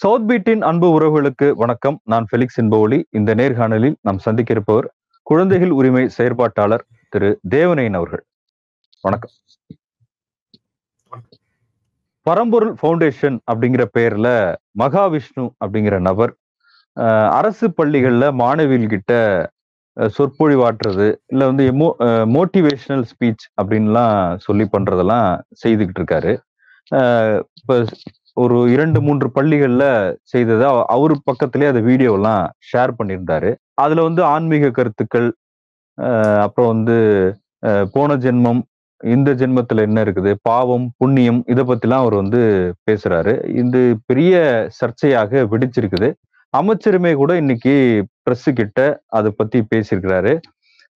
South பீட்டின் அன்பு உறவுகளுக்கு வணக்கம். நான் ஃபெலிக்ஸ் என்பவொலி. இந்த நேர்காணலில் நாம் சந்திக்க இருப்பவர் குழந்தைகள் உரிமை செயற்பாட்டாளர் திரு தேவநேயன் அவர்கள். வணக்கம். பரம்பொருள் ஃபவுண்டேஷன் அப்படிங்கிற பெயர்ல மகாவிஷ்ணு அப்படிங்கிற நபர் அரசு பள்ளிகள்ல மாணவிகள் கிட்ட சொற்பொழிவாற்றுறது இல்ல வந்து மோட்டிவேஷனல் ஸ்பீச் அப்படின்லாம் சொல்லி பண்றதெல்லாம் செய்துகிட்டு இருக்காரு. இப்ப ஒரு 2-3 பள்ளிகள்ல செய்ததை அவரு பக்கத்திலே அந்த வீடியோ எல்லாம் ஷேர் பண்ணியிருந்தாரு. அதுல வந்து ஆன்மீக கருத்துக்கள், அப்புறம் வந்து போன ஜென்மம், இந்த ஜென்மத்துல என்ன இருக்குது, பாவம் புண்ணியம், இதை பத்திலாம் அவர் வந்து பேசுறாரு. இது பெரிய சர்ச்சையாக வெடிச்சிருக்குது. அமைச்சருமே கூட இன்னைக்கு பிரஸ் கிட்ட அதை பத்தி பேசியிருக்கிறாரு.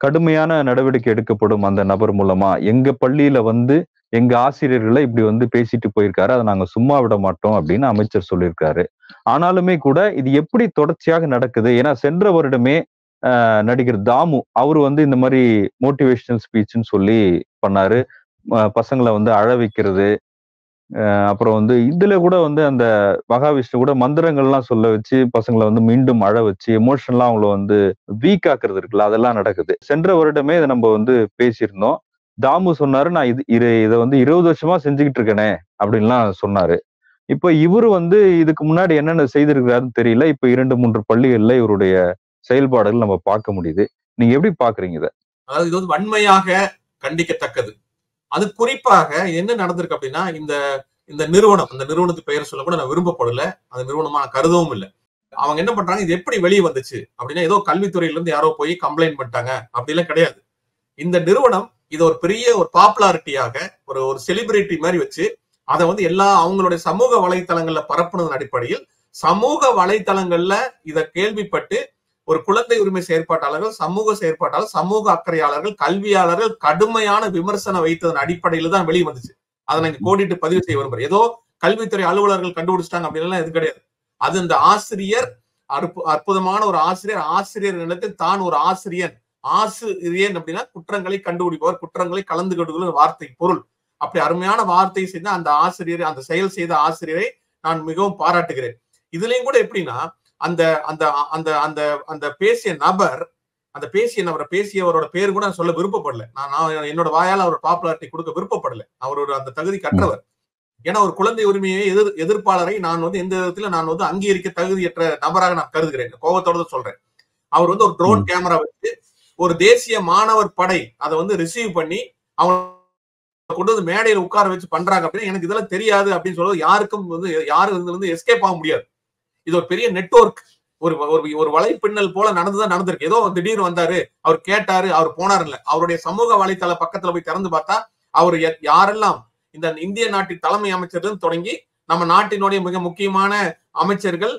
கடுமையான நடவடிக்கை எடுக்கப்படும் அந்த நபர் மூலமா. எங்க பள்ளியில வந்து எங்க ஆசிரியர்களை இப்படி வந்து பேசிட்டு போயிருக்காரு, அதை நாங்க சும்மா விட மாட்டோம் அப்படின்னு அமைச்சர் சொல்லியிருக்காரு. ஆனாலுமே கூட இது எப்படி தொடர்ச்சியாக நடக்குது? ஏன்னா சென்ற வருடமே நடிகர் தாமு அவரு வந்து இந்த மாதிரி மோட்டிவேஷனல் ஸ்பீச்னு சொல்லி பண்ணாரு. பசங்களை வந்து அழ வைக்கிறது, அப்புறம் வந்து இதுல கூட வந்து அந்த மகாவிஷ்ணு கூட மந்திரங்கள்லாம் சொல்ல வச்சு பசங்களை வந்து மீண்டும் அழ வச்சு எமோஷனலா அவங்கள வந்து வீக் ஆக்குறது இருக்குல்ல, அதெல்லாம் நடக்குது. சென்ற வருடமே இதை நம்ம வந்து பேசியிருந்தோம். தாமு சொன்னாரு, நான் இதை வந்து 20 வருஷமா செஞ்சுக்கிட்டு இருக்கேனே அப்படின்லாம் சொன்னாரு. இப்ப இவரு வந்து இதுக்கு முன்னாடி என்னென்ன செய்திருக்கிறாருன்னு தெரியல. இப்ப 2-3 பள்ளிகள்ல இவருடைய செயல்பாடுகள் நம்ம பார்க்க முடியுது. நீங்க எப்படி பாக்குறீங்க இதை? அதாவது இது வந்து வன்மையாக கண்டிக்கத்தக்கது. அது குறிப்பாக என்ன நடந்திருக்கு அப்படின்னா, இந்த நிறுவனம், அந்த நிறுவனத்து பெயர் சொல்ல கூட நான் விரும்பப்படல, அந்த நிறுவனமா கருதவும் இல்லை. அவங்க என்ன பண்றாங்க, இது எப்படி வெளியே வந்துச்சு அப்படின்னா, ஏதோ கல்வித்துறையில இருந்து யாரோ போய் கம்ப்ளைண்ட் பண்ணிட்டாங்க அப்படிலாம் கிடையாது. இந்த நிறுவனம் இது ஒரு பெரிய ஒரு பாப்புலாரிட்டியாக ஒரு செலிபிரிட்டி மாதிரி வச்சு அதை வந்து எல்லா அவங்களுடைய சமூக வலைத்தளங்கள்ல பரப்புனதன் அடிப்படையில் சமூக வலைத்தளங்கள்ல இதை கேள்விப்பட்டு ஒரு குழந்தை உரிமை செயற்பாட்டாளர்கள், சமூக செயற்பாட்டாளர்கள், சமூக அக்கறையாளர்கள், கல்வியாளர்கள் கடுமையான விமர்சனம் வைத்ததன் அடிப்படையில தான் வெளியே வந்துச்சு. அதை நான் கோடிட்டு பதிவு செய்ய விரும்புறேன். ஏதோ கல்வித்துறை அலுவலர்கள் கண்டுபிடிச்சிட்டாங்க அப்படின்லாம் எதுவும் கிடையாது. அது இந்த ஆசிரியர், அற்புதமான ஒரு ஆசிரியர் நிலத்தில் தான் ஒரு ஆசிரியன் அப்படின்னா குற்றங்களை கண்டுபிடிப்பவர், குற்றங்களை கலந்து கொள்கிற வார்த்தை பொருள். அப்படி அருமையான வார்த்தை செய்த அந்த ஆசிரியர், அந்த செயல் செய்த ஆசிரியரை நான் மிகவும் பாராட்டுகிறேன். இதுலயும் கூட எப்படின்னா, அந்த அந்த அந்த அந்த அந்த பேசிய நபரை பேசியவரோட பேர் கூட சொல்ல விருப்பப்படல. நான் என்னோட வாயால் அவர் பாப்புலாரிட்டி கொடுக்க விருப்பப்படல. அவர் ஒரு அந்த தகுதி கற்றவர். ஏன்னா ஒரு குழந்தை உரிமையை எதிர்ப்பாளரை நான் வந்து எந்த விதத்துல நான் வந்து அங்கீகரிக்க தகுதியற்ற நபராக நான் கருதுகிறேன். கோபத்தோட சொல்றேன். அவர் வந்து ஒரு ட்ரோன் கேமரா வச்சு ஒரு தேசிய மாணவர் படை அதை வந்து ரிசீவ் பண்ணி அவங்க கொண்டு வந்து மேடையில் உட்கார வச்சு பண்றாங்க அப்படின்னா எனக்கு இதெல்லாம் தெரியாது அப்படின்னு சொல்றது யாருக்கும் வந்து யாரும் இதுல இருந்து எஸ்கேப் ஆக முடியாது. இது ஒரு பெரிய நெட்வொர்க், ஒரு வலைப்பின்னல் போல நடந்துதான் நடந்திருக்கு. ஏதோ திடீர்னு வந்தாரு, அவர் கேட்டாரு, அவர் போனாரு இல்ல. அவருடைய சமூக வலைத்தள பக்கத்துல போய் திறந்து பார்த்தா அவர் யாரெல்லாம் இந்த இந்திய நாட்டின் தலைமை அமைச்சர்கள் தொடங்கி நம்ம நாட்டினுடைய மிக முக்கியமான அமைச்சர்கள்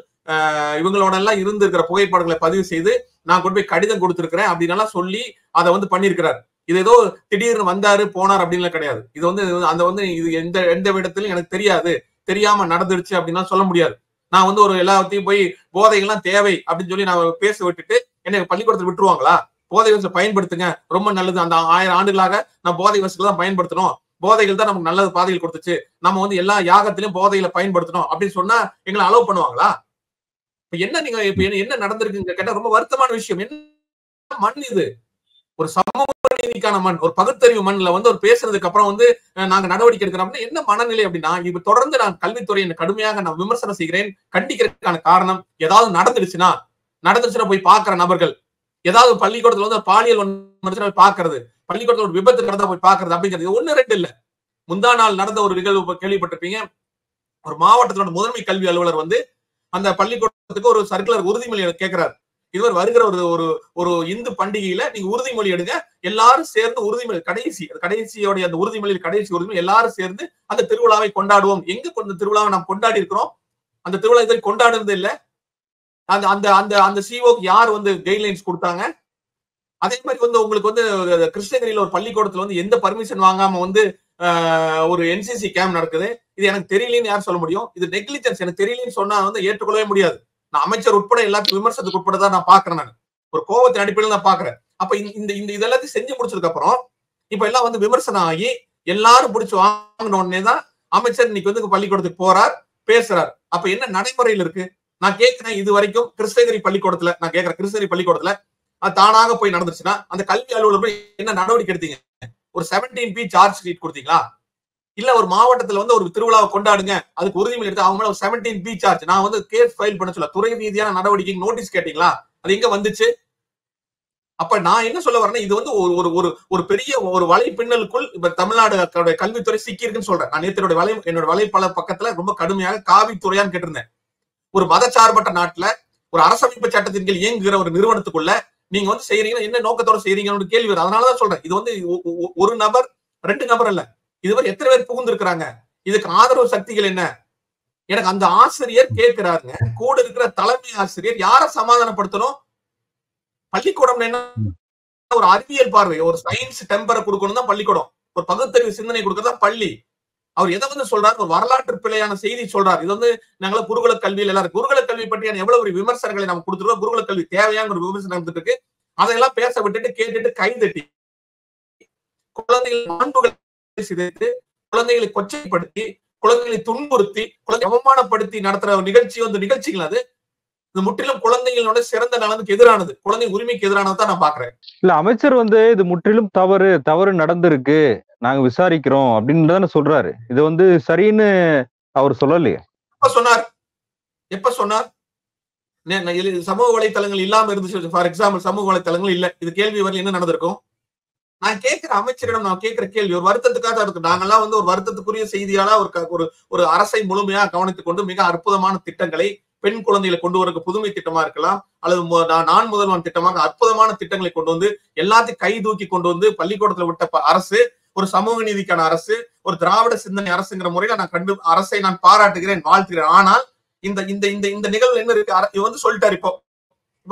இவங்களோட எல்லாம் இருந்திருக்கிற புகைப்படங்களை பதிவு செய்து நான் கொண்டு போய் கடிதம் கொடுத்திருக்கிறேன் அப்படின்னு சொல்லி அதை வந்து பண்ணிருக்கிறார். இது ஏதோ திடீர்னு வந்தாரு போனார் அப்படின்னு கிடையாது. இது வந்து அந்த வந்து இது எந்த விடத்திலும் எனக்கு தெரியாம நடந்துருச்சு அப்படின்னா சொல்ல முடியாது. நான் வந்து ஒரு எல்லாத்தையும் போய் போதைகள்லாம் தேவை அப்படின்னு சொல்லி நான் பேச விட்டுட்டு என்ன பள்ளிக்கூடத்தில் விட்டுருவாங்களா? போதை வசதி பயன்படுத்துங்க, ரொம்ப நல்லது. அந்த 1000 ஆண்டுகளாக நான் போதை வசதிகள் தான் பயன்படுத்தணும், போதைகள் தான் நமக்கு நல்லது பாதைகள் கொடுத்துச்சு, நம்ம வந்து எல்லா யாகத்திலையும் போதைகளை பயன்படுத்தணும் அப்படின்னு சொன்னா எங்களை அலோவ் பண்ணுவாங்களா? இப்ப என்ன நீங்க இப்ப என்ன நடந்திருக்குங்க கேட்டா ரொம்ப வருத்தமான விஷயம். என்ன மண் இது? ஒரு சமூக நீதிக்கான மண், ஒரு பகுத்தறிவு மண்ணில் வந்து ஒரு பேசுறதுக்கு அப்புறம் வந்து நாங்க நடவடிக்கை எடுக்கிறோம் அப்படின்னா என்ன மனநிலை அப்படின்னா, இப்ப தொடர்ந்து நான் கல்வித்துறையை கடுமையாக நான் விமர்சனம் செய்கிறேன். கண்டிக்கிறதுக்கான காரணம், ஏதாவது நடந்துருச்சுன்னா போய் பாக்குற நபர்கள், ஏதாவது பள்ளிக்கூடத்துல வந்து பாலியல் போய் பாக்குறது, பள்ளிக்கூடத்துல ஒரு விபத்து நடந்தா போய் பாக்குறது அப்படிங்கிறது 1-2 இல்ல. முந்தா நாள் நடந்த ஒரு நிகழ்வு கேள்விப்பட்டிருப்பீங்க. ஒரு மாவட்டத்தோட முதன்மை கல்வி அலுவலர் வந்து அந்த பள்ளிக்கூடத்துக்கு ஒரு சர்க்குலர் உறுதிமொழி கேட்கிறார். இதுவர் வருகிற ஒரு இந்து பண்டிகையில நீங்க உறுதிமொழி எடுங்க, எல்லாரும் சேர்ந்து உறுதிமொழி கடைசியோடைய அந்த உறுதிமொழியில் கடைசி உறுதிமொழி எல்லாரும் சேர்ந்து அந்த திருவிழாவை கொண்டாடுவோம். எங்க இந்த திருவிழாவை நாம் கொண்டாடி இருக்கிறோம்? அந்த திருவிழா இதை கொண்டாடுறது இல்ல. அந்த சிஓக்கு யார் வந்து கைட்லைன்ஸ் கொடுத்தாங்க? அதே மாதிரி வந்து உங்களுக்கு வந்து கிருஷ்ணகிரியில ஒரு பள்ளிக்கூடத்துல வந்து எந்த பர்மிஷன் வாங்காம வந்து ஒரு என்சிசி கேம்ப் நடக்குது. இது எனக்கு தெரியலன்னு யார் சொல்ல முடியும்? இது நெக்லிஜென்ஸ். எனக்கு தெரியலன்னு சொன்னா வந்து ஏற்றுக்கொள்ளவே முடியாது. நான் அமைச்சர் உட்பட எல்லாத்தையும் விமர்சனத்துக்கு உட்பட தான் நான் பாக்குறேன். நான் ஒரு கோபத்தின் அடிப்படையில் தான் பாக்குறேன். அப்ப இந்த இதெல்லாத்தையும் செஞ்சு முடிச்சதுக்கு அப்புறம் இப்ப எல்லாம் வந்து விமர்சனம் ஆகி எல்லாரும் பிடிச்சு வாங்கின உடனே தான் அமைச்சர் இன்னைக்கு வந்து பள்ளிக்கூடத்துக்கு போறார். பேசுறாரு. அப்ப என்ன நடைமுறையில் இருக்கு? நான் கேட்கிறேன், இது வரைக்கும் கிருஷ்ணகிரி பள்ளிக்கூடத்துல நான் கேட்கிறேன், கிருஷ்ணகிரி பள்ளிக்கூடத்துல அது தானாக போய் நடந்துச்சுன்னா அந்த கல்வி அலுவலர் என்ன நடவடிக்கை எடுத்தீங்க? ஒரு 17P சார்ஜ் ஷீட் கொடுத்தீங்களா? இல்ல ஒரு மாவட்டத்துல வந்து ஒரு திருவிழாவை கொண்டாடுங்க, அதுக்கு உறுதிமொழி எடுத்து அவங்க மேல ஒரு 17P சார்ஜ் நான் வந்து கேஸ் ஃபைல் பண்ண சொல்ல துறை ரீதியான நடவடிக்கை நோட்டீஸ் கேட்டீங்களா? அது எங்க வந்துச்சு? அப்ப நான் என்ன சொல்ல வரேன்னா, இது வந்து ஒரு ஒரு ஒரு பெரிய ஒரு வலை பின்னலுக்குள் இப்ப தமிழ்நாடு கல்வித்துறை சிக்கி இருக்குன்னு சொல்றேன். நான் நேற்று என்னோட வலைப்பல பக்கத்துல ரொம்ப கடுமையாக காவித்துறையான்னு கேட்டிருந்தேன். ஒரு மதச்சார்பற்ற நாட்டுல ஒரு அரசமைப்பு சட்டத்தின் கீழ் இயங்குகிற ஒரு நிறுவனத்துக்குள்ள நீங்க வந்து செய்யறீங்கன்னா என்ன நோக்கத்தோட செய்யறீங்கன்னு கேள்வி வருது. அதனாலதான் சொல்றேன், இது வந்து ஒரு நபர் 2 நபர் அல்ல, இதுவரை எத்தனை பேர் புகுந்திருக்கிறாங்க, இதுக்கு ஆதரவு சக்திகள் என்ன? எனக்கு அந்த ஆசிரியர் கேட்கிறாருங்க, கூட இருக்கிற தலைமை ஆசிரியர் யாரை சமாதானப்படுத்தணும்? பள்ளிக்கூடம் என்ன ஒரு அறிவியல் பார்வை, ஒரு சயின்ஸ் டெம்பரை கொடுக்கணும் தான் பள்ளிக்கூடம், ஒரு பகுத்தறிவு சிந்தனை கொடுக்கறதா பள்ளி. அவர் எதை வந்து சொல்றாரு? ஒரு வரலாற்று பிழையான செய்தி சொல்றாரு. இது வந்து நாங்கள குருகுல கல்வியில் எல்லாரும் குருகுல கல்வி பற்றியான எவ்வளவு ஒரு விமர்சனங்களை நம்ம கொடுத்துருக்கோம். குருகுல கல்வி தேவையான ஒரு விமர்சனம் நடந்துட்டு இருக்கு. அதையெல்லாம் பேச விட்டுட்டு கேட்டுட்டு கைதட்டி குழந்தைகள் மாண்புகளை சிதைத்து, குழந்தைகளை கொச்சைப்படுத்தி, குழந்தைகளை துன்புறுத்தி, குழந்தை அவமானப்படுத்தி நடத்துற நிகழ்ச்சி வந்து நிகழ்ச்சிகள் அது. இது முற்றிலும் குழந்தைகளோட சிறந்த நலனுக்கு எதிரானது, குழந்தை உரிமைக்கு எதிரானது தான் நான் பாக்குறேன். இல்ல அமைச்சர் வந்து இது முற்றிலும் தவறு நடந்திருக்கு, நாங்க விசாரிக்கிறோம் அப்படின்னு தானே சொல்றாரு. இது வந்து சரின்னு அவர் சொல்லலையே. எப்ப சொன்னார்? சமூக வலைத்தளங்கள் இல்லாம இருந்துச்சு. ஃபார் எக்ஸாம்பிள் சமூக வலைத்தளங்கள் இல்ல, இது கேள்வி வரல, என்ன நடந்திருக்கும்? நான் கேட்கிற அமைச்சரிடம் நான் கேட்கிற கேள்வி ஒரு வருத்தத்துக்காக தான் இருக்கு. நாங்கெல்லாம் வந்து ஒரு வருத்தத்துக்குரிய செய்தியாளா ஒரு அரசை முழுமையா கவனித்துக் கொண்டு மிக அற்புதமான திட்டங்களை பெண் குழந்தைகளை கொண்டு வரக்கு புதுமை திட்டமா இருக்கலாம், அல்லது நான் முதல்வன் திட்டமாக அற்புதமான திட்டங்களை கொண்டு வந்து எல்லாத்தையும் கை தூக்கி கொண்டு வந்து பள்ளிக்கூடத்துல விட்ட அரசு ஒரு சமூக நீதிக்கான அரசு, ஒரு திராவிட சிந்தனை அரசுங்கிற முறையில நான் அரசை நான் பாராட்டுகிறேன், வாழ்த்துகிறேன். ஆனால் இந்த இந்த இந்த இந்த நிகழ்வு என்ன இருக்கு? இது வந்து சொல்லிட்டாரு. இப்ப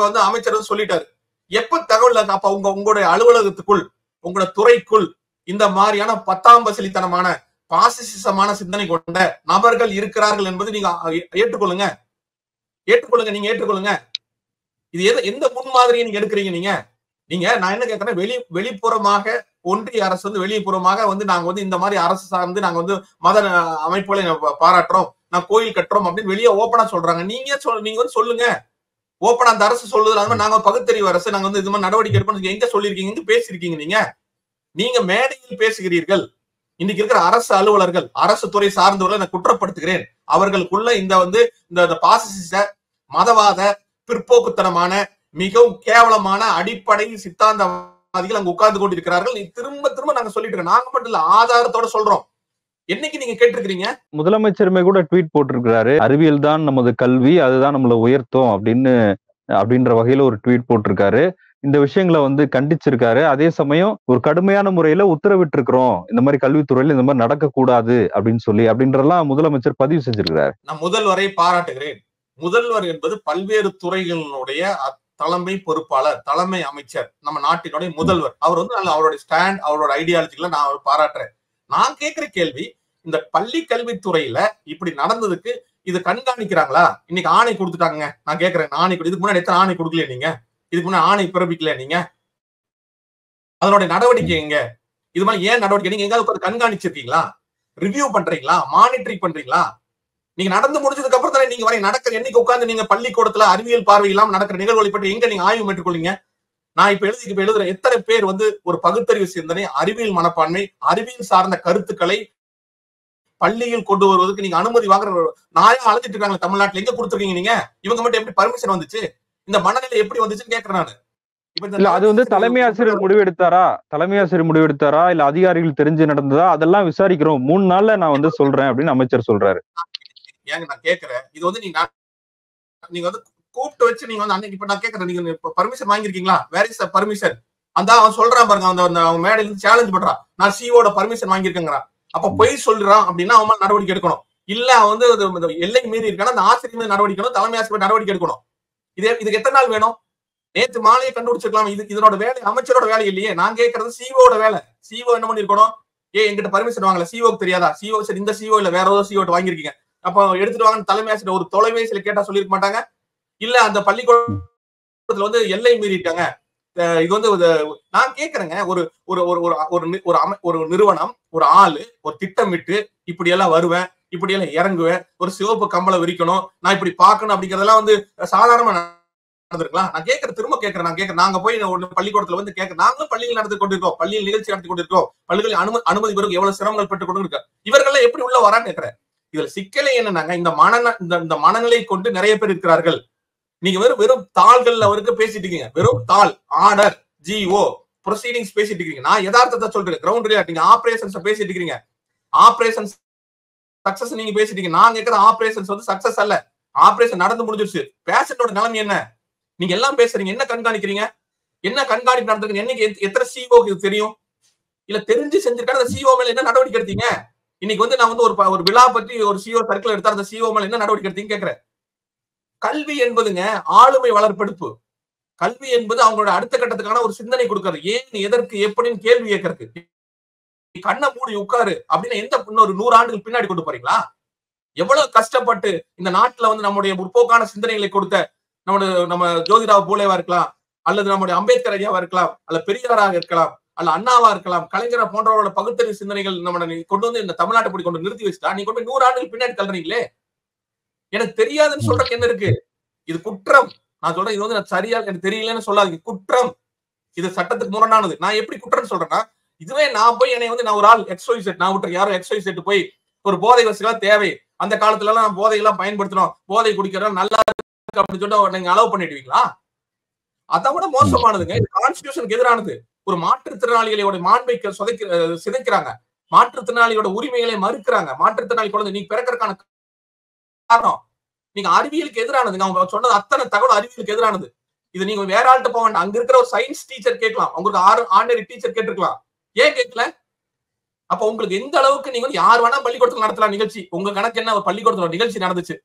வந்து அமைச்சர் வந்து சொல்லிட்டாரு. எப்ப தகவல் அப்ப உங்களுடைய அலுவலகத்துக்குள் உங்களோட துறைக்குள் இந்த மாதிரியான 10ஆம் பசலித்தனமான பாசிசமான சிந்தனை கொண்ட நபர்கள் இருக்கிறார்கள் என்பது நீங்க ஏற்றுக்கொள்ளுங்க. நீங்க ஏற்றுக்கொள்ளுங்க. இது எந்த முன்மாதிரியை நீங்க எடுக்கிறீங்க? நீங்க நான் என்ன கேட்கிறேன், வெளிப்புறமாக ஒன்றிய அரசு வந்து வெளிப்புறமாக வந்து நாங்க வந்து இந்த மாதிரி அரசு சார்ந்து நாங்க வந்து மத அமைப்புகளை பாராட்டுறோம், நான் கோயில் கட்டுறோம் அப்படின்னு வெளியே ஓப்பனா சொல்றாங்க. நீங்க வந்து சொல்லுங்க, ஓப்பனா அந்த அரசு சொல்லுது நாங்க பகுத்தறிவு அரசு, நாங்க வந்து இது மாதிரி நடவடிக்கை எடுப்போம் எங்க சொல்லிருக்கீங்க, எங்க பேசிருக்கீங்க? நீங்க மேடையில் பேசுகிறீர்கள். இன்னைக்கு இருக்கிற அரசு அலுவலர்கள், அரசு துறை சார்ந்தவர்களை நான் குற்றப்படுத்துகிறேன். அவர்களுக்குள்ள இந்த பாசிச மதவாத பிற்போக்குத்தனமான மிகவும் கேவலமான அடிப்படை சித்தாந்தவாதிகள் அங்க உட்கார்ந்து கொண்டிருக்கிறார்கள். திரும்ப திரும்ப நாங்க சொல்லிட்டு இருக்கோம். நாங்க மட்டும் இல்ல, ஆதாரத்தோட சொல்றோம். என்னைக்கு நீங்க கேட்டிருக்கிறீங்க? முதலமைச்சருமே கூட ட்வீட் போட்டிருக்கிறாரு, அறிவியல் தான் நமது கல்வி, அதுதான் நம்மளை உயர்த்தும் அப்படின்ற வகையில ஒரு ட்வீட் போட்டிருக்காரு. இந்த விஷயங்களை வந்து கண்டிச்சிருக்காரு. அதே சமயம் ஒரு கடுமையான முறையில உத்தரவிட்டு இருக்கிறோம், இந்த மாதிரி கல்வித்துறையில இந்த மாதிரி நடக்க கூடாது அப்படின்னு சொல்லி அப்படின்றலாம் முதலமைச்சர் பதிவு செஞ்சிருக்கிறாரு. நான் முதல்வரை பாராட்டுகிறேன். முதல்வர் என்பது பல்வேறு துறைகளினுடைய தலைமை பொறுப்பாளர், தலைமை அமைச்சர், நம்ம நாட்டினுடைய முதல்வர். அவர் வந்து அவருடைய ஸ்டாண்ட், அவரோட ஐடியாலஜிகளை நான் அவர் பாராட்டுறேன். நான் கேட்கிற கேள்வி, இந்த பள்ளி கல்வித்துறையில இப்படி நடந்ததுக்கு இது கண்காணிக்கிறாங்களா? இன்னைக்கு ஆணை கொடுத்துட்டாங்க. நான் கேட்கிறேன், ஆணை இதுக்கு முன்னாடி எத்தனை ஆணை கொடுக்கல நீங்க? இதுக்கு முன்னாடி ஆணை பிறப்பிக்கல நீங்க? அதனுடைய நடவடிக்கை எங்க? இது மாதிரி ஏன் நடவடிக்கை? நீங்க எங்காவது கண்காணிச்சிருக்கீங்களா? ரிவ்யூ பண்றீங்களா? மானிட்டரிங் பண்றீங்களா? நீங்க நடந்து முடிஞ்சதுக்கு அப்புறம் தானே நீங்க நடக்கிற என்னைக்கு உட்கார்ந்து நீங்க பள்ளிக்கூடத்துல அறிவியல் பார்வை இல்லாம நடக்கிற நிகழ்வுகளை பற்றி எங்க நீங்க ஆய்வு மேற்கொள்ளீங்க? நான் இப்ப எழுதுற எத்தனை பேர் வந்து ஒரு பகுத்தறிவு சிந்தனை, அறிவியல் மனப்பான்மை, அறிவியல் சார்ந்த கருத்துக்களை பள்ளியில் கொண்டு வருவதற்கு நீங்க அனுமதி வாங்குற நாயா அழைச்சிட்டு இருக்காங்க தமிழ்நாட்டுல. எங்க கொடுத்துருக்கீங்க நீங்க? இவங்க மட்டும் எப்படி பர்மிஷன் வந்துச்சு? இந்த மனநிலை எப்படி வந்துச்சுன்னு கேட்கிறேன் நானு. இல்ல அது வந்து தலைமை ஆசிரியர் முடிவெடுத்தாரா இல்ல அதிகாரிகள் தெரிஞ்சு நடந்ததா? அதெல்லாம் விசாரிக்கிறோம், 3 நாள்ல நான் வந்து சொல்றேன் அப்படின்னு அமைச்சர் சொல்றாரு. ஏங்க நான் கேட்கிறேன், இது வந்து நீங்க வந்து கூப்பிட்டு வச்சு நீங்க வந்து அன்னைக்கு இப்ப நான் கேட்கிறேன், நீங்க பர்மிஷன் வாங்கிருக்கீங்களா? Where is the permission? அந்த அவன் சொல்றான் பாருங்க, அவன் மேடையில இருந்து சேலஞ்ச் பண்றான், நான் சிஓட பர்மிஷன் வாங்கியிருக்கேங்கிறான். அப்ப பொய் சொல்றான் அப்படின்னா அவன் நடவடிக்கை எடுக்கணும். இல்ல அவன் வந்து எல்லை மீறி இருக்கான அந்த ஆசிரியர் மீது நடவடிக்கை எடுக்கணும், தலைமை ஆசிரியர் நடவடிக்கை எடுக்கணும். இதுக்கு எத்தனை நாள் வேணும்? நேற்று மாலையை கண்டுபிடிச்சிருக்கலாம். இதனோட வேலை அமைச்சரோட வேலை இல்லையே. நான் கேட்கறது சிஓட வேலை. சிஓ என்ன பண்ணிருக்கணும்? என்கிட்ட பர்மிஷன் வாங்கல, சிஓக்கு தெரியாதா? சிஓ சரி, இந்த சிஓ இல்ல வேற ஏதோ சிஓ வாங்கிருக்கீங்க, அப்ப எடுத்துட்டு வாங்க தலைமை ஆசிரியர் ஒரு தொலைபேசியில கேட்டா சொல்லிருக்க மாட்டாங்க? இல்ல அந்த பள்ளிக்கூடத்துல வந்து எல்லை மீறிட்டாங்க. இது வந்து நான் கேட்கிறேங்க, ஒரு நிறுவனம், ஒரு ஆளு ஒரு திட்டமிட்டு இப்படி எல்லாம் வருவேன், இப்படி எல்லாம் இறங்குவேன், ஒரு சிவப்பு கம்பளை விரிக்கணும், நான் இப்படி பார்க்கணும் அப்படிங்கறதெல்லாம் வந்து சாதாரணமா நடந்திருக்கலாம். நான் திரும்ப கேட்கிறேன், நாங்க போய் பள்ளிக்கூடத்துல வந்து நாங்களும் பள்ளிகள் நடத்தி கொண்டிருக்கோம், பள்ளியில் நிகழ்ச்சி நடத்தி கொண்டிருக்கோம், பள்ளிகளில் அனுமதி பெறும் எவ்வளவு சிரமங்கள் பெற்றுக் கொண்டு இவர்கள் எப்படி உள்ள வரான்னு கேட்கிறேன். இதுல சிக்கலை என்னன்னாங்க, இந்த மனநிலை கொண்டு நிறைய பேர் இருக்கிறார்கள். நீங்க வெறும் தாள்கள்ல வரைக்கும் பேசிட்டு இருக்கீங்க, வெறும் தாள், ஆர்டர், ஜிஓ, ப்ரொசீடிங்ஸ் பேசிட்டு இருக்கீங்க. நான் யதார்த்தத்தை சொல்றேன், கிரவுண்ட் ரியாலிட்டி. நீங்க ஆபரேஷன்ஸ் பேசிட்டு இருக்கீங்க, ஆபரேஷன் சக்சஸ் நீங்க பேசிட்டு இருக்கீங்க. நான் கேட்கிற ஆபரேஷன்ஸ் வந்து சக்சஸ் அல்ல, ஆபரேஷன் நடந்து முடிஞ்சிருச்சு. பேஷண்டோட நிலைமை என்ன? நீங்க எல்லாம் பேசுறீங்க, என்ன கண்காணிக்கிறீங்க? என்ன கண்காணிப்பு நடந்திருக்கு? என்னைக்கு எத்தனை சிஓக்கு இது தெரியும்? இல்ல தெரிஞ்சு செஞ்சிருக்காரு, அந்த சிஓ மேல என்ன நடவடிக்கை எடுத்தீங்க? இன்னைக்கு வந்து நான் வந்து ஒரு விழா பற்றி ஒரு சிஓ சர்க்கிள் எடுத்தார், அந்த சிஓ மேல என்ன நடவடிக்கை எடுத்தீங்க கேட்கிறேன். கல்வி என்பதுங்க ஆளுமை வளர்ப்பெடுப்பு. கல்வி என்பது அவங்களோட அடுத்த கட்டத்துக்கான ஒரு சிந்தனை கொடுக்கறது. ஏன், எதற்கு, எப்படின்னு கேள்வி கேட்கறதுக்கு. கண்ணை மூடி உட்காரு அப்படின்னு இன்னொரு 100 ஆண்டுகள் பின்னாடி கொண்டு போறீங்களா? எவ்வளவு கஷ்டப்பட்டு இந்த நாட்டுல வந்து நம்முடைய முற்போக்கான சிந்தனைகளை கொடுத்த நம்ம ஜோதிராவ் பூலேவா இருக்கலாம், அல்லது நம்முடைய அம்பேத்கர் ஐயாவா இருக்கலாம், அல்ல பெரியாராக இருக்கலாம், அல்ல அண்ணாவா இருக்கலாம், கலைஞர் போன்றவரோட பகுத்தறிவு சிந்தனைகள் நம்ம கொண்டு வந்து இந்த நாட்டை இப்படி கொண்டு நிறுத்தி வச்சுட்டா நீ கொண்டு 100 ஆண்டுகள் பின்னாடி தள்ளுறீங்களே. எனக்கு தெரியாதுன்னு சொல்றதுக்கு என்ன இருக்கு? இது குற்றம். நான் சொல்றேன், இது வந்து சரியா எனக்கு தெரியலன்னு சொல்லாதீங்க, குற்றம். இது சட்டத்துக்கு முரணானது. நான் எப்படி குற்றம் சொல்றேன்னா, இதுவே நான் போய் என்னை வந்து நான் ஒரு ஆள் XYZ, நான் விட்டு யாரும் XYZ போய் ஒரு போதை வசதிகளா தேவை, அந்த காலத்துல எல்லாம் நான் போதை எல்லாம் பயன்படுத்தணும், போதை குடிக்கிறோம் நல்லா இருக்கு அப்படின்னு சொல்லிட்டு நீங்க அலோவ் பண்ணிடுவீங்களா? அதை விட மோசமானதுங்க, இது கான்ஸ்டிடியூஷனுக்கு எதிரானது. ஒரு மாற்றுத்திறனாளிகளோட மாண்பை சிதைக்கிறாங்க, மாற்றுத்திறனாளியோட உரிமைகளை மறுக்கிறாங்க. மாற்றுத்திறனாளி குழந்தை நீங்க பிறக்கிறதுக்கான காரணம் நீங்க அறிவியலுக்கு எதிரானதுங்க. அவங்க சொன்னது அத்தனை தகவல் அறிவியலுக்கு எதிரானது. இது நீங்க வேற ஆள்கிட்ட போக வேண்டாம், அங்க இருக்கிற ஒரு சயின்ஸ் டீச்சர் கேட்கலாம், உங்களுக்கு ஆர்டினரி டீச்சர் கேட்டிருக்கலாம். ஏன் கேட்கல? அப்ப உங்களுக்கு எந்த அளவுக்கு நீங்க யார் வேணா பள்ளிக்கூடத்துல நடத்தலாம் நிகழ்ச்சி. உங்க கணக்கு என்ன? ஒரு பள்ளிக்கூடத்துல நிகழ்ச்சி நடந்துச்சு,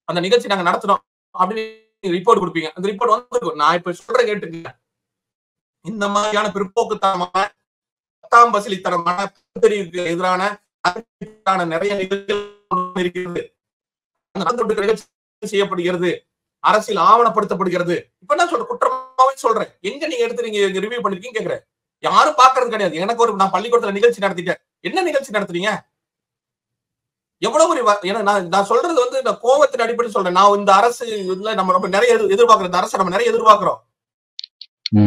அந்த நிகழ்ச்சி நாங்க நடத்துறோம் அப்படின்னு ரிப்போர்ட் கொடுப்பீங்க. அந்த ரிப்போர்ட் வந்து நான் இப்ப சொல்றேன் கேட்டுருக்கீங்க. இந்த மாதிரியான பிற்போக்குத்தனமான 10ஆம் பசிலித்தனமான பகுத்தறிவுக்கு எதிரான நிறைய நிகழ்ச்சிகள் இருக்கிறது, செய்யப்படுகிறது, அரசியல் ஆவணப்படுத்தப்படுகிறது. இப்ப என்ன சொல்ற, குற்றமாவே சொல்றேன். எங்க நீங்க எடுத்து நீங்க ரிவ்யூ பண்ணிருக்கீங்க கேக்குறேன். யாரும் பாக்குறது கிடையாது. எனக்கு நான் பள்ளிக்கூடத்துல நிகழ்ச்சி நடத்திட்டேன். என்ன நிகழ்ச்சி நடத்துறீங்க? எவ்வளவு நான் சொல்றது வந்து இந்த கோபத்தின் அடிப்படையில் சொல்றேன். நான் இந்த அரசு நம்ம நிறைய எதிர்பார்க்கிறோம், இந்த அரசை நம்ம நிறைய எதிர்பார்க்கிறோம்,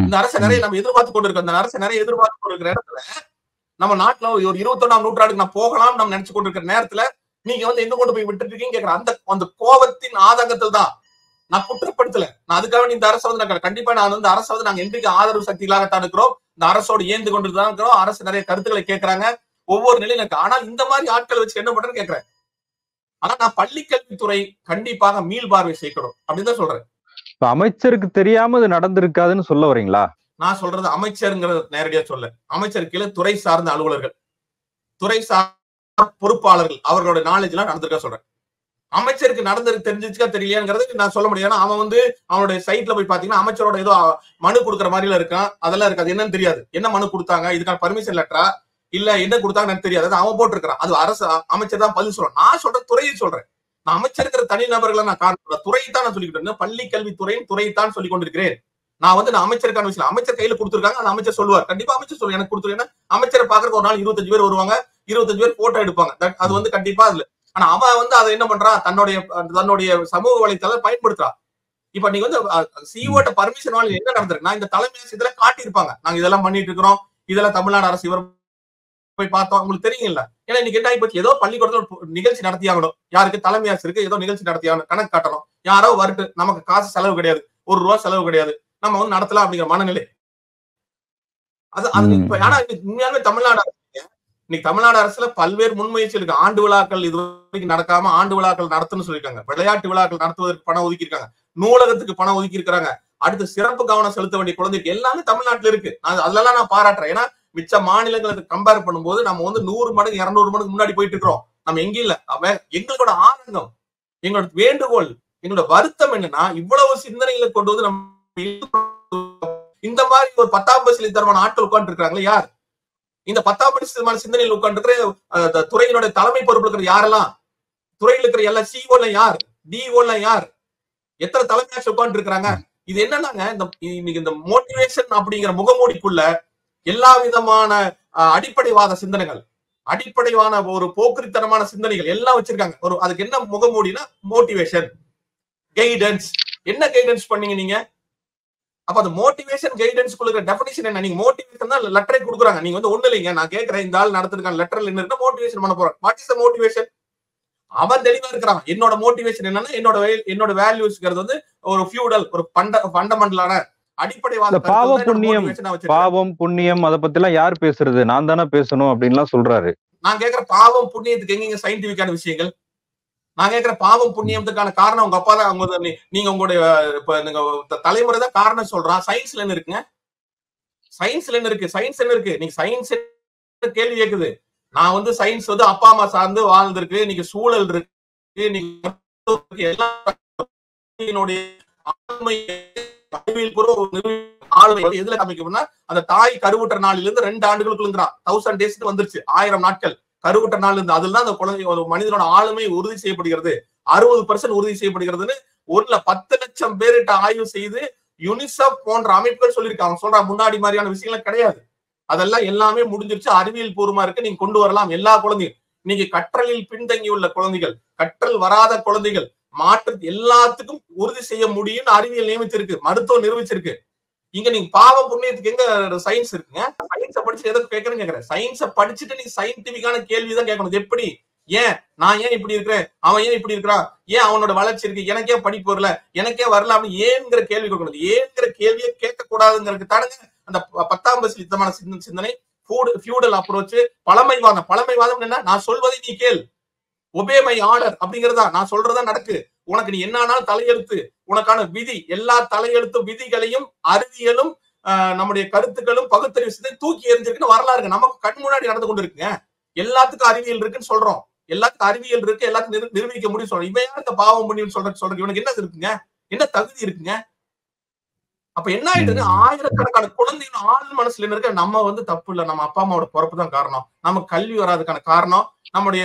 இந்த அரசை நிறைய நம்ம எதிர்பார்த்து கொண்டிருக்கோம். இந்த அரசை நிறைய எதிர்பார்த்து கொண்டிருக்கிற இடத்துல நம்ம நாட்டுல ஒரு 21ஆம் நூற்றாண்டுக்கு நான் போகலாம் நம்ம நினைச்சு கொண்டிருக்கிற நேரத்துல நீங்க வந்து எங்க கொண்டு போய் விட்டுட்டு இருக்கீங்க கேக்குறேன். அந்த கோபத்தின் ஆதங்கத்தில் தான் நான் குற்றப்படுத்தல. நான் அதுக்காக இந்த அரசை வந்து கண்டிப்பா நான் வந்து அரசை வந்து நாங்க என்றைக்கு ஆதரவு சக்திகளாகத்தான் இருக்கிறோம், இந்த அரசோடு ஏந்து கொண்டு தான் இருக்கிறோம். அரசு நிறைய கருத்துக்களை கேட்கறாங்க ஒவ்வொரு நிலையில இருக்கு. ஆனால் இந்த மாதிரி ஆட்களை வச்சு என்ன பண்றேன்னு கேட்கிறேன். ஆனா நான் பள்ளிக்கல்வித்துறை கண்டிப்பாக மீள்பார்வை செய்யணும் அப்படின்னு தான் சொல்றேன். அமைச்சருக்கு தெரியாம இது நடந்திருக்காதுன்னு சொல்ல வரீங்களா? நான் சொல்றது அமைச்சருங்கிறத நேரடியா சொல்ல, அமைச்சர் கீழே துறை சார்ந்த அலுவலர்கள், துறை சார்ந்த பொறுப்பாளர்கள், அவர்களோட நாலேஜ் எல்லாம் நடந்திருக்கா சொல்றேன். அமைச்சருக்கு நடந்திருக்கு தெரிஞ்சிச்சுக்கா தெரியலையாங்கிறது நான் சொல்ல முடியாது. அவன் வந்து அவனுடைய சைட்ல போய் பாத்தீங்கன்னா அமைச்சரோட ஏதோ மனு கொடுக்குற மாதிரி இருக்கான், அதெல்லாம் இருக்காது. என்னன்னு தெரியாது, என்ன மனு கொடுத்தாங்க, இதுக்கான பர்மிஷன் லெட்டரா இல்ல என்ன கொடுத்தாங்கன்னு தெரியாது, அவன் போட்டிருக்கான். அது அரசு அமைச்சர் தான் பதில் சொல்றேன். நான் சொல்ற துறையை சொல்றேன். நான் அமைச்சருக்கிற தனி நபர்களை நான் காரணம் துறை தான் நான் சொல்லிக்கிட்டு பள்ளி கல்வித்துறையின் துறைத்தான் சொல்லிக் கொண்டிருக்கிறேன். நான் வந்து நான் அமைச்சருக்கான விஷயம் அமைச்சர் கையில கொடுத்துருக்காங்க, அந்த அமைச்சர் சொல்லுவார். கண்டிப்பா அமைச்சர் சொல்லுவார் எனக்கு கொடுத்துருக்கேன்னா அமைச்சரை பாக்குறதுக்கு ஒரு நாள் 25 பேர் வருவாங்க, 25 பேர் போட்டோ எடுப்பாங்க. அது வந்து கண்டிப்பா அதுல. ஆனா அவன் வந்து அதை என்ன பண்றான், தன்னுடைய சமூக வலைத்தளம் பயன்படுத்துறான். இப்ப நீங்க வந்து சிஓட்ட பர்மிஷன் வாங்கி என்ன நடந்திருக்கு, நான் இந்த தலைமை இதுல காட்டியிருப்பாங்க, நாங்க இதெல்லாம் பண்ணிட்டு இருக்கிறோம், இதெல்லாம் தமிழ்நாடு அரசு இவர் போய் பார்த்தோம், உங்களுக்கு தெரியுங்களா? ஏன்னா இன்னைக்கு என்ன ஆகி ஏதோ பள்ளிக்கூடத்துல நிகழ்ச்சி நடத்தியாகணும், யாருக்கு தலைமை ஆசிரியருக்கு ஏதோ நிகழ்ச்சி நடத்தியாகணும், கணக்கு காட்டணும், யாரோ வரட்டு, நமக்கு காசு செலவு கிடையாது, ₹1 செலவு கிடையாது, நம்ம வந்து நடத்தலாம் அப்படிங்கிற மனநிலை. அது ஆனா உண்மையாலுமே தமிழ்நாடு அரசு இன்னைக்கு தமிழ்நாடு அரசுல பல்வேறு முன்முயற்சி இருக்கு. ஆண்டு விழாக்கள் இது வரைக்கும் நடக்காம ஆண்டு விழாக்கள் நடத்துன்னு சொல்லியிருக்காங்க, விளையாட்டு விழாக்கள் நடத்துவதற்கு பணம் ஒதுக்கி இருக்காங்க, நூலகத்துக்கு பணம் ஒதுக்கி இருக்காங்க, அடுத்து சிறப்பு கவனம் செலுத்த வேண்டிய குழந்தைக்கு எல்லாமே தமிழ்நாட்டுல இருக்கு. அதெல்லாம் நான் பாராட்டுறேன். ஏன்னா மிச்ச மாநிலங்களுக்கு கம்பேர் பண்ணும்போது நம்ம வந்து 100 மடங்கு 200 மடங்கு முன்னாடி போயிட்டு இருக்கிறோம். நம்ம எங்க இல்ல. எங்களோட ஆனந்தம், எங்களோட வேண்டுகோள், எங்களோட வருத்தம் என்னன்னா இவ்வளவு சிந்தனைகளை கொண்டு வந்து நம்ம இந்த மாதிரி ஒரு 10ஆம் பரிசீலித்தரமான ஆட்கள் உட்கார்ந்து இருக்காங்களே யார்? இந்த 10ஆம் பரிசீலித்தரமான சிந்தனையில் உட்கார்ந்து இருக்கிற துறையினுடைய தலைமை பொறுப்பு இருக்கிற யாரெல்லாம், துறையில் இருக்கிற எல்லா சிஓல யார், டிஓல யார், எத்தனை தலைமையாச்சு உட்கார்ந்து இருக்கிறாங்க? இது என்னன்னாங்க இந்த மோட்டிவேஷன் அப்படிங்கிற முகமூடிக்குள்ள எல்லா விதமான அடிப்படைவாத சிந்தனைகள், அடிப்படையான ஒரு போக்குரித்தனமான சிந்தனைகள் எல்லாம் வச்சிருக்காங்க. ஒரு அதுக்கு என்ன முகமூடினா மோட்டிவேஷன், கைடன்ஸ். என்ன கைடன்ஸ் பண்ணீங்க நீங்க? அப்ப அந்த மோட்டிவேஷன் கைடன்ஸ் கொடுக்குற டெஃபினிஷன் என்ன? நீங்க மோட்டிவேஷன் தான் லெட்டரே கொடுக்குறாங்க. நீங்க வந்து ஒண்ணு இல்லைங்க, நான் கேட்கிறேன் இந்த ஆள் நடத்துறதுக்கான லெட்டர்ல என்ன இருக்கு? மோட்டிவேஷன் பண்ண போறேன். What is the motivation? அவன் தெளிவா இருக்கிறான். என்னோட மோட்டிவேஷன் என்னன்னா என்னோட வேல்யூஸ்ங்கிறது வந்து ஒரு ஃபியூடல், ஒரு ஃபண்டமெண்டலான அடிப்படைவாத பாவ புண்ணியம், பாவம் புண்ணியம் அதை பத்தி எல்லாம் யார் பேசுறது? நான் தானே பேசணும் அப்படின்லாம் சொல்றாரு. நான் கேட்கிற பாவம் புண்ணியத்துக்கு எங்க சயின்டிபிக்கான விஷயங்கள்? நான் கேட்கிற பாவம் புண்ணியத்துக்கான காரணம் உங்க அப்பா தான், நீங்க உங்களுடைய தலைமுறை தான் காரணம் சொல்றான். சயின்ஸ்ல என்ன இருக்குங்க? சயின்ஸ்ல என்ன இருக்கு? சயின்ஸ் என்ன இருக்கு? நீங்க சயின்ஸ் கேள்வி கேக்குது. நான் வந்து சயின்ஸ் வந்து அப்பா அம்மா சார்ந்து வாழ்ந்திருக்கு, நீங்க சூழல் இருக்கு, நீங்க எதுல காமிக்கணும்னா அந்த தாய் கருவுற்ற நாளில இருந்து 2 ஆண்டுகளுக்குள்ளான் 1000 days வந்துருச்சு. 1000 நாட்கள் கருவுற்ற நாள் இருந்து. அதுல தான் அந்த குழந்தை ஒரு மனிதனோட ஆளுமை உறுதி செய்யப்படுகிறது. 60% உறுதி செய்யப்படுகிறதுன்னு 10 லட்சம் பேர்கிட்ட ஆய்வு செய்து யுனிசெஃப் போன்ற அமைப்புகள் சொல்லியிருக்காங்க. சொல்ற முன்னாடி மாதிரியான விஷயங்கள் கிடையாது. அதெல்லாம் எல்லாமே முடிஞ்சிருச்சு. அறிவியல் பூர்வமா இருக்கு. நீங்க கொண்டு வரலாம் எல்லா குழந்தையும். நீங்க கற்றலில் பின்தங்கி உள்ள குழந்தைகள், கற்றல் வராத குழந்தைகள், மாற்று எல்லாத்துக்கும் உறுதி செய்ய முடியும்னு அறிவியல் நியமிச்சிருக்கு, மருத்துவம் நிரூபிச்சிருக்கு. இங்க நீங்க பாவம் புண்ணியத்துக்கு எங்க சயின்ஸ் இருக்குங்க? சயின்ஸை படிச்சு எதை கேட்கறேன்னு கேட்கறேன். சயின்ஸை படிச்சுட்டு நீங்க சயின்டிபிக்கான கேள்விதான் கேட்கணும். எப்படி? ஏன் நான் ஏன் இப்படி இருக்கிறேன், அவன் ஏன் இப்படி இருக்கிறான், ஏன் அவனோட வளர்ச்சி இருக்கு, எனக்கே படிப்பு வரல, எனக்கே வரல அப்படின்னு ஏன்ங்கிற கேள்வி கொடுக்கணும். ஏன்கிற கேள்வியை கேட்கக்கூடாதுங்கிறதுக்கு தானுங்க அந்த 10ஆம் விதமான சிந்தனை, ஃபியூடல் அப்ரோச், பழமைவாதம். பழமைவாதம் என்ன? நான் சொல்வதை நீ கேள், ஒபே மை ஆர்டர் அப்படிங்கிறதா. நான் சொல்றதா நடக்கு, உனக்கு நீ என்னானாலும் தலையெழுத்து, உனக்கான விதி, எல்லா தலையெழுத்து விதிகளையும் அறிவியலும் நம்முடைய கருத்துக்களும் பகுத்தறிவு தூக்கி எறிஞ்சிருக்குன்னு வரலாறு நமக்கு கண் முன்னாடி நடந்து கொண்டு இருக்குங்க. எல்லாத்துக்கும் அறிவியல் இருக்குன்னு சொல்றோம், எல்லாத்துக்கும் அறிவியல் இருக்கு, எல்லாத்துக்கும் நிரூபிக்க முடியும் சொல்றோம். இவன் யாருக்கு பாவம் புண்ணியம் சொல்றதுக்கு இவனுக்கு என்ன இருக்குங்க? என்ன தகுதி இருக்குங்க? அப்ப என்ன ஆயிடுது? ஆயிரக்கணக்கான குழந்தைகள் ஆள் மனசுல என்ன இருக்க? நம்ம வந்து தப்பு இல்ல, நம்ம அப்பா அம்மாவோட பொறுப்பு தான் காரணம், நம்ம கல்வி வராதுக்கான காரணம் நம்முடைய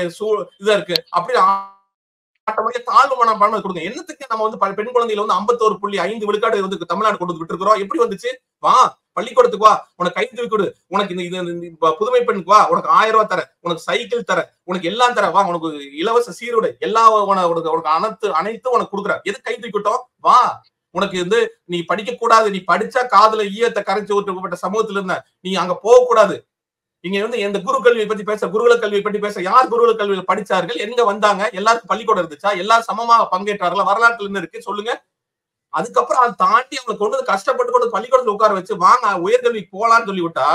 இதா இருக்கு. அப்படி தாழ்வு மனப்பான்மை கொடுங்க. என்னத்துக்கு நம்ம வந்து பெண் குழந்தையில வந்து 51.5 விழுக்காடு வந்து தமிழ்நாடு கொண்டு விட்டு இருக்கிறோம்? எப்படி வந்துச்சு? வா பள்ளிக்கூடத்துக்கு வா, உனக்கு கை தூக்கி கொடு, உனக்கு இந்த புதுமை பெண்ணுக்கு வா, உனக்கு 1000 ரூபாய் தர, உனக்கு சைக்கிள் தர, உனக்கு எல்லாம் தர, வா உனக்கு இலவச சீருடை, எல்லா உனக்கு அனைத்து உனக்கு கொடுக்குற. எது கை தூக்கிட்டோம்? வா, உனக்கு வந்து நீ படிக்க கூடாது, நீ படிச்சா காதுல ஈயத்தை கரைச்சு ஊற்றப்பட்ட சமூகத்துல இருந்த நீ அங்க போக கூடாது. இங்க வந்து எந்த குரு கல்வியை பத்தி பேச, குருகுல கல்வியை பத்தி பேச, யார் குருகுல கல்வியில படிச்சார்கள், எங்க வந்தாங்க, எல்லாருக்கும் பள்ளிக்கூடம் இருந்துச்சா, எல்லாரும் சமமாக பங்கேற்றார்களா, வரலாற்றுல இருந்து இருக்கு சொல்லுங்க. அதுக்கப்புறம் அதை தாண்டி அவங்களை கொண்டு வந்து கஷ்டப்பட்டு கொண்டு பள்ளிக்கூடத்துல உட்கார வச்சு வாங்க உயர்கல்விக்கு போலான்னு சொல்லி விட்டா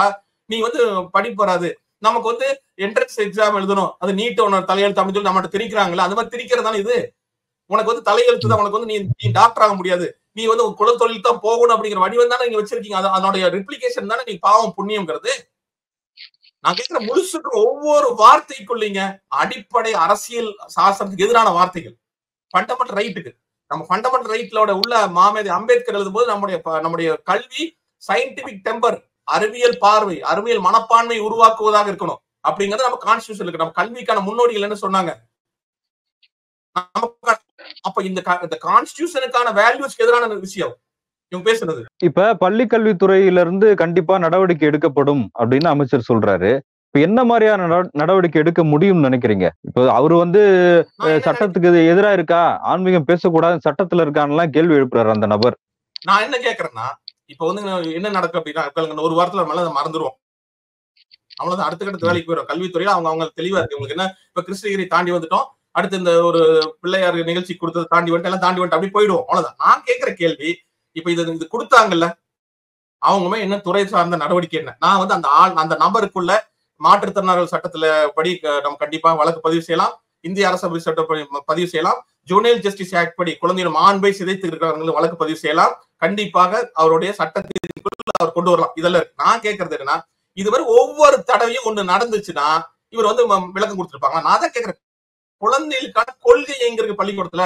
நீ வந்து படிப்பு வராது. நமக்கு வந்து என்ட்ரன்ஸ் எக்ஸாம் எழுதணும், அது நீட் உன்னோட தலையெழுத்து அப்படின்னு சொல்லி நம்மகிட்ட திரிக்கிறாங்களா? அது மாதிரி திரிக்கிறதான இது. உனக்கு வந்து தலையெழுத்து தான், உனக்கு வந்து நீ டாக்டர் ஆக முடியாது, நீ வந்து குலத்தொழில் தான் போகணும் அப்படிங்கிற வடிவம் தானே நீங்க வச்சிருக்கீங்க. அதனுடைய ரிப்ளிகேஷன் தானே நீ பாவம் புண்ணியம்ங்கிறது. நான் கேட்கிற முழுசுக்கு ஒவ்வொரு வார்த்தைக்குள்ளீங்க அடிப்படை அரசியல் சாசனத்துக்கு எதிரான வார்த்தைகள். ஃபண்டமெண்டல் ரைட்டுக்கு, நம்ம ஃபண்டமெண்டல் ரைட்லோட உள்ள மாமேதை அம்பேத்கர் எழுதும் போது நம்முடைய கல்வி சயின்டிபிக் டெம்பர், அறிவியல் பார்வை, அறிவியல் மனப்பான்மை உருவாக்குவதாக இருக்கணும் அப்படிங்கறது நம்ம கான்ஸ்டிடியூஷன் இருக்கு. நம்ம கல்விக்கான முன்னோடிகள் என்ன சொன்னாங்க? அப்ப இந்த கான்ஸ்டிடியூஷனுக்கான வேல்யூஸ்க்கு எதிரான விஷயம் இவங்க பேசுறது. இப்ப பள்ளி கல்வித்துறையிலிருந்து கண்டிப்பா நடவடிக்கை எடுக்கப்படும் அப்படின்னு அமைச்சர் சொல்றாரு. இப்ப என்ன மாதிரியான நடவடிக்கை எடுக்க முடியும்னு நினைக்கிறீங்க? இப்ப அவரு வந்து சட்டத்துக்கு எதிரா இருக்கா, ஆன்மீகம் பேசக்கூடாது சட்டத்துல இருக்கான்லாம் கேள்வி எழுப்புறாரு அந்த நபர். நான் என்ன கேக்குறேன்னா, இப்ப வந்து என்ன நடக்கும் அப்படின்னா, ஒரு வாரத்துல மேல அதை மறந்துருவோம், அவ்வளவுதான். அடுத்த கட்ட வேலைக்கு போயிடும். கல்வித்துறையில அவங்க தெளிவா இருக்கு. உங்களுக்கு என்ன, இப்ப கிருஷ்ணகிரி தாண்டி வந்துட்டோம், அடுத்து இந்த ஒரு பிள்ளையார் நிகழ்ச்சி கொடுத்தது தாண்டி வந்துட்டு எல்லாம் தாண்டி வந்துட்டு அப்படி போயிடுவோம், அவ்வளவுதான். நான் கேட்கிற கேள்வி, இப்ப இது கொடுத்தாங்கல்ல, அவங்களுமே என்ன துறை சார்ந்த நடவடிக்கை என்ன? நான் வந்து அந்த நபருக்குள்ள மாற்றுத்திறனாளர்கள் சட்டத்துல படி நம்ம கண்டிப்பா வழக்கு பதிவு செய்யலாம், இந்திய அரசு சட்டப்படி பதிவு செய்யலாம், ஜுவனைல் ஜஸ்டிஸ் ஆக்ட் படி குழந்தையோட மாண்பை சிதைத்து இருக்கிறவங்களும் வழக்கு பதிவு செய்யலாம், கண்டிப்பாக அவருடைய சட்டத்திற்குள் அவர் கொண்டு வரலாம். இதெல்லாம் நான் கேட்கறது என்னன்னா, இதுவரை ஒவ்வொரு தடவையும் ஒண்ணு நடந்துச்சுன்னா இவர் வந்து விளக்கம் கொடுத்திருப்பாங்க. நான் தான் கேட்கிறேன், குழந்தைகளுக்கான கொள்கை எங்க இருக்கு பள்ளிக்கூடத்துல?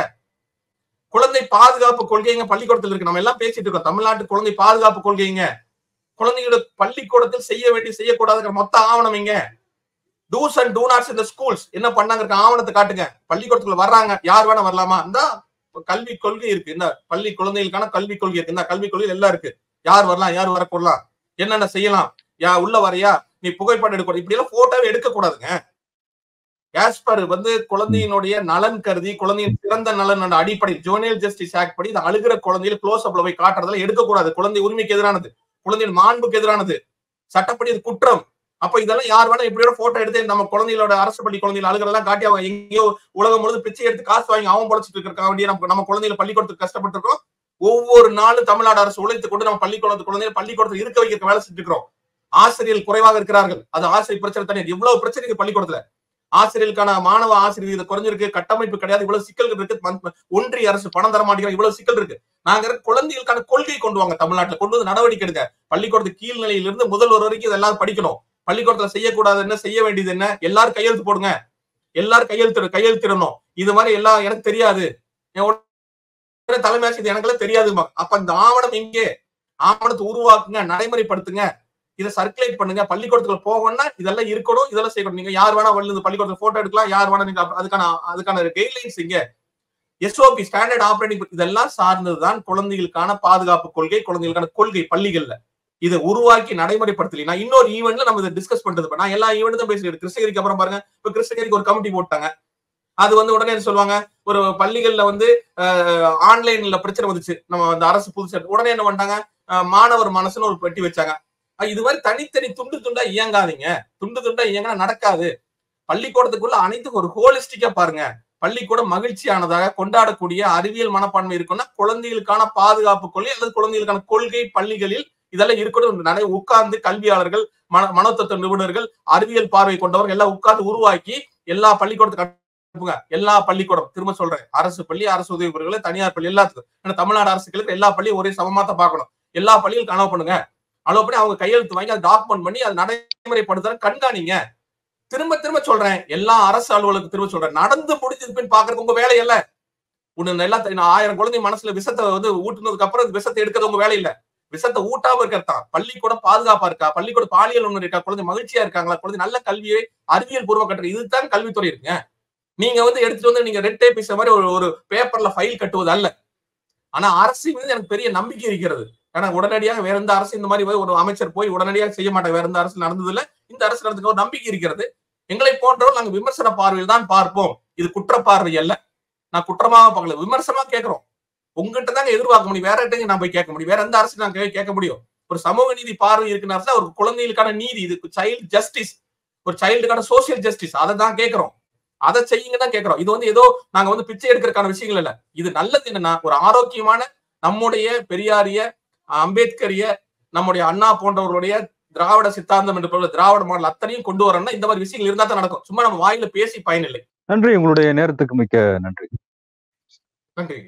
குழந்தை பாதுகாப்பு கொள்கைங்க பள்ளிக்கூடத்தில் இருக்கு. நம்ம எல்லாம் பேசிட்டு இருக்கோம் தமிழ்நாட்டு குழந்தை பாதுகாப்பு கொள்கைங்க. குழந்தைகளோட பள்ளிக்கூடத்தில் செய்ய வேண்டிய செய்யக்கூடாதுங்கிற மொத்த ஆவணம் இங்க. டூஸ் அண்ட் டூ நாட்ஸ் இந்த ஸ்கூல்ஸ் என்ன பண்ணாங்க ஆவணத்தை காட்டுங்க. பள்ளிக்கூடத்துல வர்றாங்க, யார் வேணா வரலாமா? இந்த கல்வி கொள்கை இருக்கு, இந்த பள்ளி குழந்தைகளுக்கான கல்வி கொள்கை இருக்கு, இந்த கல்வி கொள்கை எல்லாம் இருக்கு. யார் வரலாம், யார் வரக்கூடலாம், என்னென்ன செய்யலாம், உள்ள வரையா, நீ புகைப்படம் எடுக்க, இப்படி எல்லாம் போட்டோவே எடுக்க கூடாதுங்க. ஆஸ் பர் வந்து குழந்தையினுடைய நலன் கருதி, குழந்தையின் சிறந்த நலன் அடிப்படை ஜுவனைல் ஜஸ்டிஸ் ஆக்ட் படி, இந்த அழுகிற குழந்தையில க்ளோஸ் அப்ல போய் காட்டுறதுல எடுக்கக்கூடாது. குழந்தை உரிமைக்கு எதிரானது, குழந்தையின் மாண்புக்கு எதிரானது, சட்டப்படி இது குற்றம். அப்ப இதெல்லாம் யார் வேணா எப்படியோட போட்டோ எடுத்து நம்ம குழந்தைகளோட அரசு பள்ளி குழந்தைகள் அழுகிறதெல்லாம் காட்டி அவங்க எங்கேயோ உலகம் முழுவதும் பிச்சை எடுத்து காசு வாங்கி அவன் பொழைச்சிட்டு இருக்க வேண்டிய நம்ம குழந்தைகளை பள்ளிக்கூடத்துக்கு கஷ்டப்பட்டு இருக்கோம். ஒவ்வொரு நாளும் தமிழ்நாடு அரசு உழைத்து கொண்டு நம்ம குழந்தைகளை பள்ளிக்கூடத்தில் இருக்க வைக்க வேலை செஞ்சுட்டு இருக்கிறோம். ஆசிரியர்கள் குறைவாக இருக்கிறார்கள், அது ஆசிரியர் பிரச்சனை தனியாக. இவ்வளவு பிரச்சனை இருக்கு பள்ளிக்கூடத்துல. ஆசிரியர்களுக்கான மாணவ ஆசிரியர் இது குறைஞ்சிருக்கு, கட்டமைப்பு கிடையாது, இவ்வளவு சிக்கல்கள் இருக்கு. ஒன்றிய அரசு பணம் தர மாட்டேங்கிற, இவ்வளவு சிக்கல் இருக்கு. நாங்க குழந்தைகளுக்கான கொள்கை கொண்டு வாங்க, தமிழ்நாட்டில் கொண்டு வந்து நடவடிக்கை எடுங்க. பள்ளிக்கூடத்து கீழ்நிலையிலிருந்து முதல்வர் வரைக்கும் இதெல்லாம் படிக்கணும். பள்ளிக்கூடத்துல செய்யக்கூடாது என்ன, செய்ய வேண்டியது என்ன, எல்லாரும் கையெழுத்து போடுங்க, எல்லாரும் கையெழுத்திடணும். இது மாதிரி எல்லாம் எனக்கு தெரியாது, தலைமை ஆசிரியர் எனக்கு தெரியாதுமா. அப்ப இந்த ஆவணம் எங்கே? ஆவணத்தை உருவாக்குங்க, நடைமுறைப்படுத்துங்க, இதை சர்க்குலேட் பண்ணுங்க. பள்ளிக்கூடத்துல போகணும்னா இதெல்லாம் இருக்கணும், இதெல்லாம் செய்யணும். நீங்க யார் வேணா வந்து பள்ளிக்கூடத்துல போட்டோ எடுக்கலாம், யார் வேணா நீங்க அதுக்கான கைட்லைன்ஸ் இங்க எஸ்ஓபி ஸ்டாண்டர்ட் ஆபரேட்டிங் இதெல்லாம் சார்ந்ததுதான் குழந்தைகளுக்கான பாதுகாப்பு கொள்கை, குழந்தைகளுக்கான கொள்கை பள்ளிகள்ல. இதை உருவாக்கி நடைமுறைப்படுத்தலாம். இன்னொரு ஈவெண்ட்ல நம்ம இதை டிஸ்கஸ் பண்றது. நான் எல்லா ஈவெண்ட்டும் பேசுறேன். கிருஷ்ணகிரிக்கு அப்புறம் பாருங்க, இப்ப கிருஷ்ணகிரிக்கு ஒரு கமிட்டி போட்டாங்க. அது வந்து உடனே சொல்லுவாங்க, ஒரு பள்ளிகள்ல வந்து ஆன்லைன்ல பிரச்சனை வந்துச்சு, நம்ம அந்த அரசு புதுசு உடனே என்ன பண்ணிட்டாங்க, மாணவர் மனசுன்னு ஒரு பெட்டி வச்சாங்க. இது மாதிரி தனித்தனி துண்டு துண்டா இயங்காதீங்க. துண்டு துண்டா இயங்கினா நடக்காது. பள்ளிக்கூடத்துக்குள்ள அனைத்துக்கும் ஒரு ஹோலிஸ்டிக்கா பாருங்க. பள்ளிக்கூடம் மகிழ்ச்சியானதாக கொண்டாடக்கூடிய அறிவியல் மனப்பான்மை இருக்குன்னா குழந்தைகளுக்கான பாதுகாப்பு கொள்கை அல்லது குழந்தைகளுக்கான கொள்கை பள்ளிகளில் இதெல்லாம் இருக்கணும். நிறைய உட்கார்ந்து கல்வியாளர்கள், மனோதத்துவ நிபுணர்கள், அறிவியல் பார்வை கொண்டவர்கள் எல்லாம் உட்கார்ந்து உருவாக்கி எல்லா பள்ளிக்கூடத்துக்கு அனுப்புங்க. எல்லா பள்ளிக்கூடம், திரும்ப சொல்றேன், அரசு பள்ளி, அரசு உதவி பெறுகளை, தனியார் பள்ளி எல்லாத்துக்கும். ஏன்னா தமிழ்நாடு அரசுகளுக்கு எல்லா பள்ளியும் ஒரே சமமாத்த பார்க்கணும். எல்லா பள்ளிகளுக்கு அலோவ் பண்ணுங்க. அலோவ் பண்ணி அவங்க கையெழுத்து வாங்கி அதை டாக்குமெண்ட் பண்ணி அதை நடைமுறைப்படுத்த கண்காணிங்க. திரும்ப திரும்ப சொல்றேன், எல்லா அரசு அலுவலகம் திரும்ப சொல்றேன், நடந்து முடிஞ்சது பின் பாக்குறது உங்க வேலை இல்ல. ஒண்ணு எல்லாம் 1000 குழந்தை மனசுல விஷத்தை வந்து ஊட்டுனதுக்கு அப்புறம் விஷத்தை எடுக்கிறது உங்க வேலை இல்ல. விஷத்தை ஊட்டாம இருக்கிறதா. பள்ளிக்கூடம் பாதுகாப்பா இருக்கா, பள்ளிக்கூட பாலியல் ஒண்ணு இருக்கா, குழந்தை மகிழ்ச்சியா இருக்காங்களா, குழந்தை நல்ல கல்வியை அறிவியல் பூர்வ கட்டுற, இதுதான் கல்வித்துறை இருக்குங்க. நீங்க வந்து எடுத்துட்டு வந்து நீங்க ரெட் டேப் மாதிரி ஒரு பேப்பர்ல ஃபைல் கட்டுவது அல்ல. ஆனா அரசு மீது எனக்கு பெரிய நம்பிக்கை இருக்கிறது. ஏன்னா உடனடியாக வேற எந்த அரசு இந்த மாதிரி ஒரு அமைச்சர் போய் உடனடியாக செய்ய மாட்டாங்க. வேற எந்த அரசு நடந்தது இல்ல, இந்த அரசு நடந்துக்க ஒரு நம்பிக்கை இருக்கிறது. எங்களை போன்றவர்கள் நாங்க விமர்சன பார்வையில் தான் பார்ப்போம். இது குற்ற பார்வை அல்ல. நான் குற்றமாக பார்க்கல, விமர்சனமா கேட்கிறோம். உங்ககிட்ட தாங்க எதிர்பார்க்க முடியும், வேற இடத்துக்கு நான் போய் கேட்க முடியும். வேற எந்த அரசு நான் கேட்க முடியும்? ஒரு சமூக நீதி பார்வை இருக்கிற அரசு, ஒரு குழந்தைகளுக்கான நீதி, இது சைல்டு ஜஸ்டிஸ், ஒரு சைல்டுக்கான சோசியல் ஜஸ்டிஸ், அதை தான் கேட்கிறோம். அதை செய்யுங்க தான் கேட்கிறோம். இது வந்து ஏதோ நாங்க வந்து பிச்சை எடுக்கிறதுக்கான விஷயங்கள் இல்ல. இது நல்லது என்னன்னா, ஒரு ஆரோக்கியமான நம்முடைய பெரியாரிய, அம்பேத்கரிய, நம்முடைய அண்ணா போன்றவர்களுடைய திராவிட சித்தாந்தம் என்று திராவிட மாடல் அத்தனையும் கொண்டு வரணும்னா இந்த மாதிரி விஷயங்கள் இருந்தா தான் நடக்கும். சும்மா நம்ம வாயில பேசி பயனில்லை. நன்றி, உங்களுடைய நேரத்துக்கு மிக்க நன்றி. நன்றி.